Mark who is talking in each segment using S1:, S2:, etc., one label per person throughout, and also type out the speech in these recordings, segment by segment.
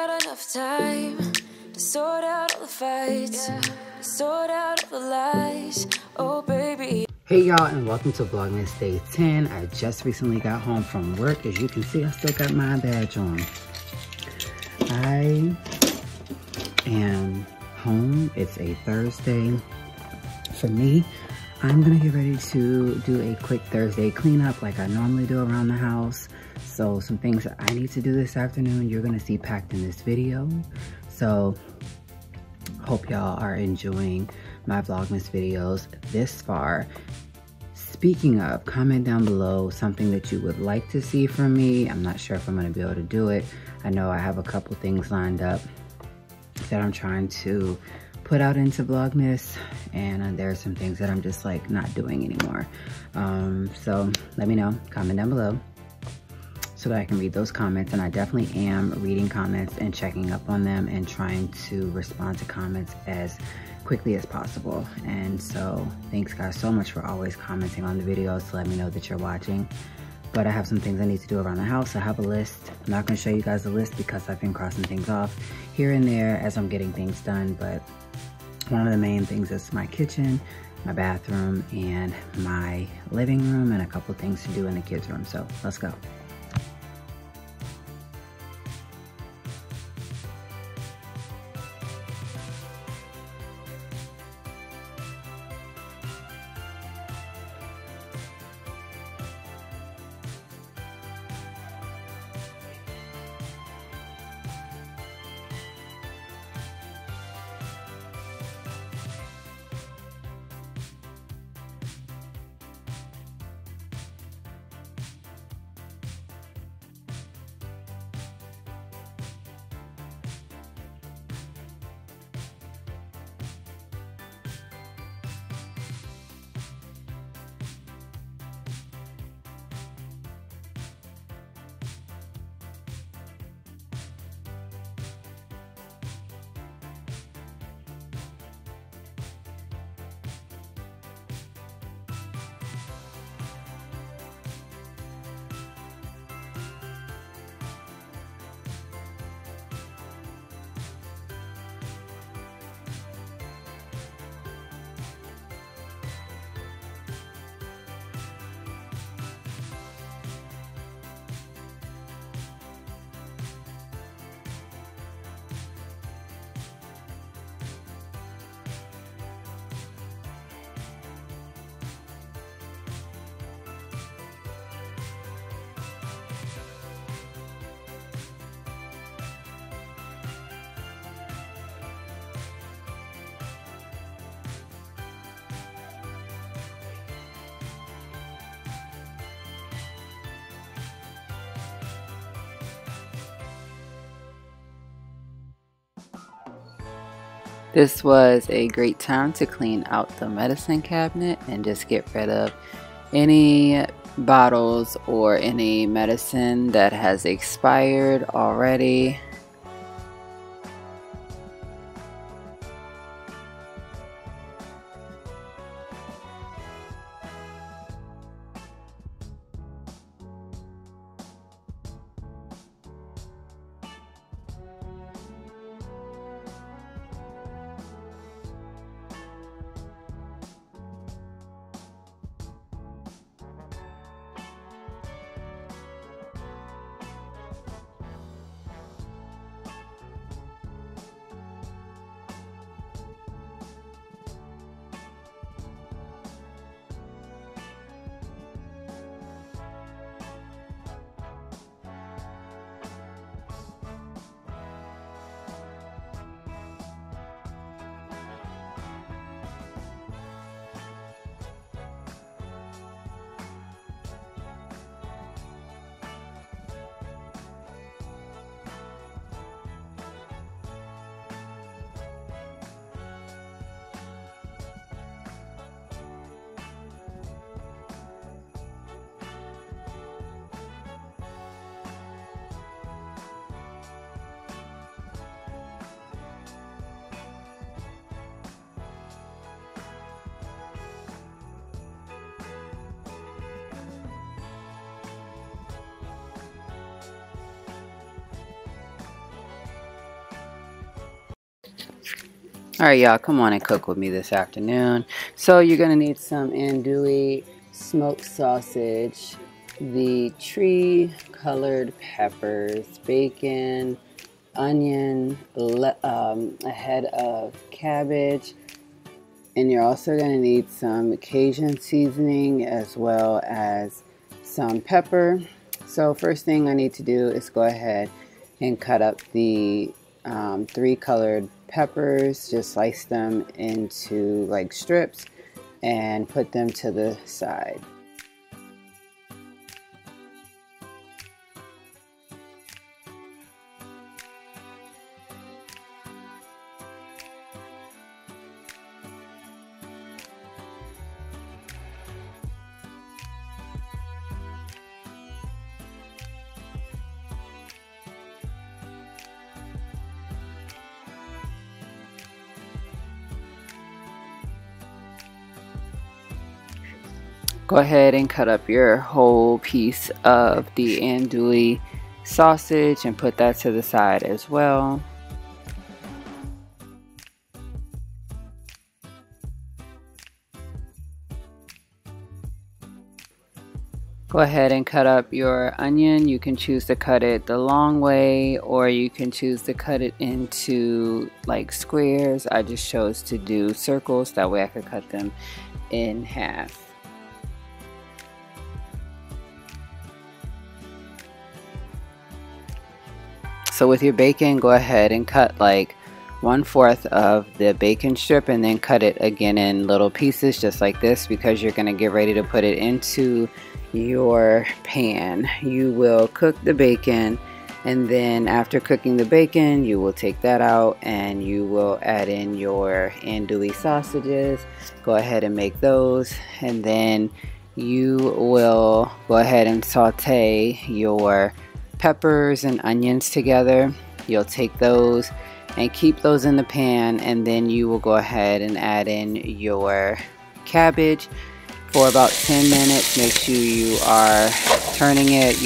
S1: got enough time to sort out all the fights, to sort out all the lies. Oh, baby.
S2: Hey y'all, and welcome to Vlogmas Day 10. I just recently got home from work. As you can see, I still got my badge on. I am home. It's a Thursday. For me, I'm gonna get ready to do a quick Thursday cleanup like I normally do around the house. So some things that I need to do this afternoon, you're gonna see packed in this video. So hope y'all are enjoying my Vlogmas videos this far. Speaking of, comment down below something that you would like to see from me. I'm not sure if I'm gonna be able to do it. I know I have a couple things lined up that I'm trying to put out into Vlogmas, and there are some things that I'm just like not doing anymore. So let me know, comment down below so that I can read those comments. And I definitely am reading comments and checking up on them and trying to respond to comments as quickly as possible. And so thanks guys so much for always commenting on the videos to let me know that you're watching. But I have some things I need to do around the house. I have a list. I'm not gonna show you guys the list because I've been crossing things off here and there as I'm getting things done. But one of the main things is my kitchen, my bathroom, and my living room, and a couple things to do in the kids' room. So let's go. This was a great time to clean out the medicine cabinet and just get rid of any bottles or any medicine that has expired already. Alright, y'all, come on and cook with me this afternoon. So you're going to need some andouille smoked sausage, the tree colored peppers, bacon, onion, a head of cabbage, and you're also going to need some Cajun seasoning as well as some pepper. So first thing I need to do is go ahead and cut up the 3 colored peppers, just slice them into like strips and put them to the side. Go ahead and cut up your whole piece of the andouille sausage and put that to the side as well. Go ahead and cut up your onion. You can choose to cut it the long way, or you can choose to cut it into like squares. I just chose to do circles, that way I could cut them in half. So with your bacon, go ahead and cut like 1/4 of the bacon strip and then cut it again in little pieces just like this, because you're going to get ready to put it into your pan. You will cook the bacon, and then after cooking the bacon you will take that out and you will add in your andouille sausages. Go ahead and make those, and then you will go ahead and saute your peppers and onions together. You'll take those and keep those in the pan, and then you will go ahead and add in your cabbage for about 10 minutes. Make sure you are turning it.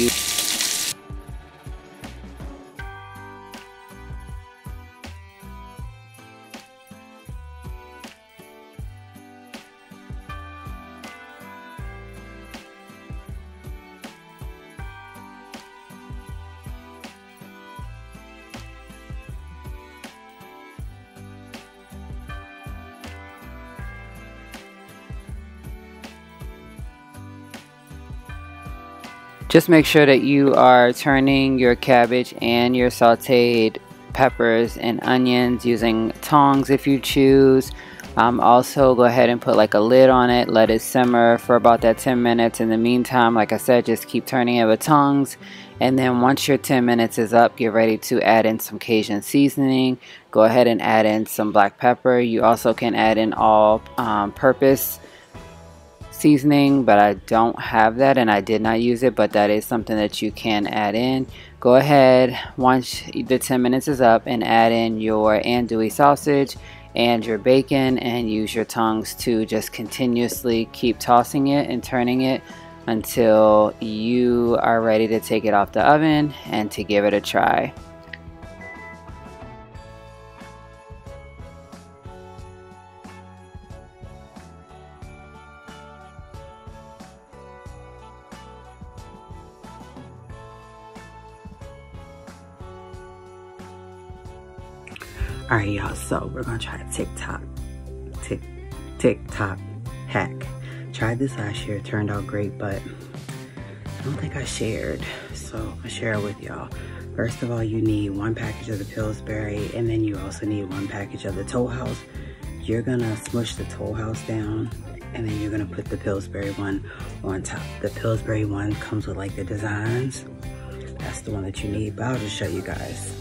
S2: Just make sure that you are turning your cabbage and your sauteed peppers and onions using tongs if you choose. Also go ahead and put like a lid on it, let it simmer for about that 10 minutes. In the meantime, like I said, just keep turning it with tongs, and then once your 10 minutes is up, get ready to add in some Cajun seasoning. Go ahead and add in some black pepper. You also can add in all purpose seasoning, but I don't have that and I did not use it, but that is something that you can add in. Go ahead once the 10 minutes is up and add in your andouille sausage and your bacon, and use your tongs to just continuously keep tossing it and turning it until you are ready to take it off the oven and to give it a try. Alright y'all, so we're gonna try a TikTok hack. Tried this last year, turned out great, but I don't think I shared, so I'll share it with y'all. First of all, you need 1 package of the Pillsbury, and then you also need 1 package of the Toll House. You're gonna smush the Toll House down, and then you're gonna put the Pillsbury one on top. The Pillsbury one comes with like the designs. That's the one that you need, but I'll just show you guys.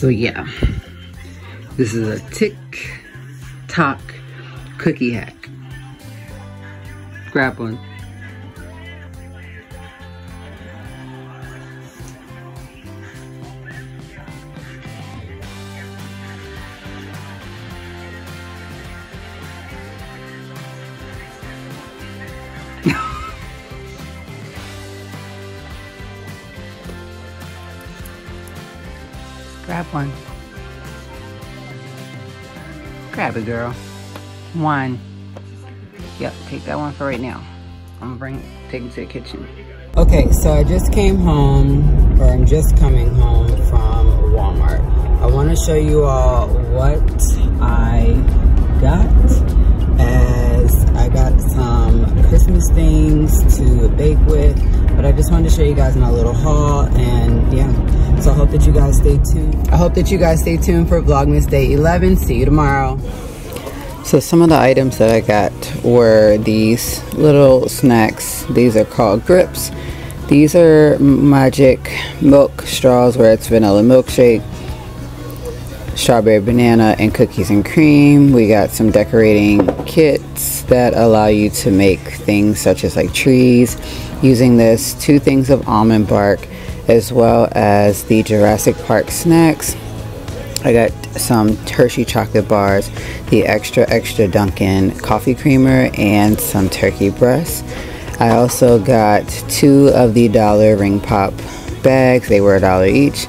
S2: So yeah, this is a Tik Tok cookie hack. Grab one. Grab one. Grab it, girl. One. Yep, take that one for right now. I'm gonna take it to the kitchen. Okay, so I just came home, or I'm just coming home from Walmart. I want to show you all what I got, as I got some Christmas things to bake with, but I just wanted to show you guys my little haul, and yeah. So I hope that you guys stay tuned. I hope that you guys stay tuned for Vlogmas Day 11. See you tomorrow. So some of the items that I got were these little snacks. These are called grips. These are magic milk straws, where it's vanilla milkshake, strawberry banana, and cookies and cream. We got some decorating kits that allow you to make things such as like trees using this, 2 things of almond bark, as well as the Jurassic Park snacks. I got some Hershey chocolate bars, the extra Dunkin' coffee creamer, and some turkey breasts. I also got 2 of the $1 ring pop bags. They were $1 each.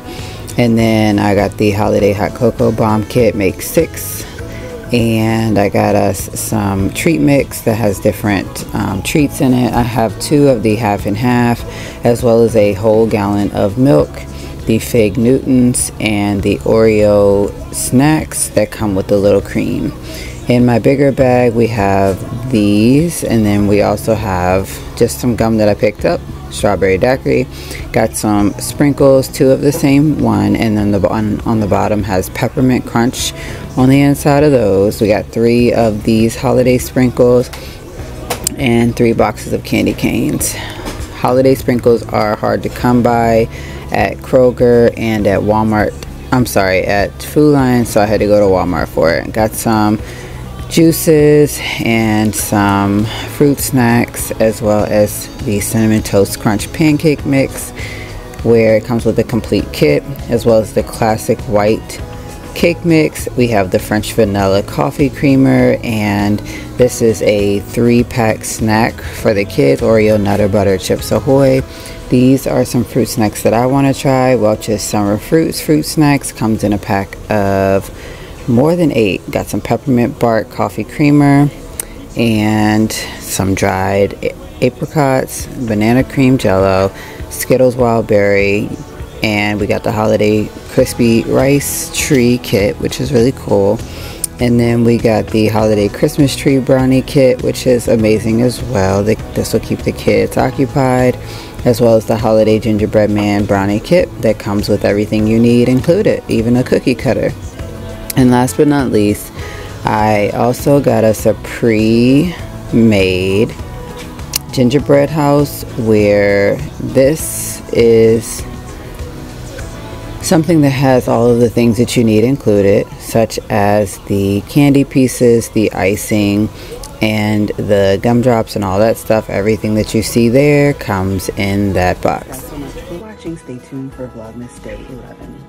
S2: And then I got the holiday hot cocoa bomb kit, make 6. And I got us some treat mix that has different treats in it. I have 2 of the half and half, as well as a whole gallon of milk, the Fig Newtons, and the Oreo snacks that come with the little cream. In my bigger bag we have these, and then we also have just some gum that I picked up, strawberry daiquiri. Got some sprinkles, 2 of the same one, and then the one on the bottom has peppermint crunch on the inside of those. We got 3 of these holiday sprinkles and 3 boxes of candy canes. Holiday sprinkles are hard to come by at Kroger and at Walmart. I'm sorry, at Food Lion, so I had to go to Walmart for it. Got some juices and some fruit snacks, as well as the cinnamon toast crunch pancake mix, where it comes with a complete kit, as well as the classic white cake mix. We have the French vanilla coffee creamer, and this is a 3-pack snack for the kids, Oreo Nutter Butter Chips Ahoy. These are some fruit snacks that I want to try. Welch's Summer Fruits fruit snacks comes in a pack of more than 8. Got some peppermint bark coffee creamer and some dried apricots, banana cream jello, Skittles wild berry, and we got the holiday crispy rice tree kit, which is really cool. And then we got the holiday Christmas tree brownie kit, which is amazing as well. This will keep the kids occupied, as well as the holiday gingerbread man brownie kit that comes with everything you need included, even a cookie cutter. And last but not least, I also got us a pre-made gingerbread house, where this is something that has all of the things that you need included, such as the candy pieces, the icing, and the gumdrops and all that stuff. Everything that you see there comes in that box. Thanks so much for watching. Stay tuned for Vlogmas Day 11.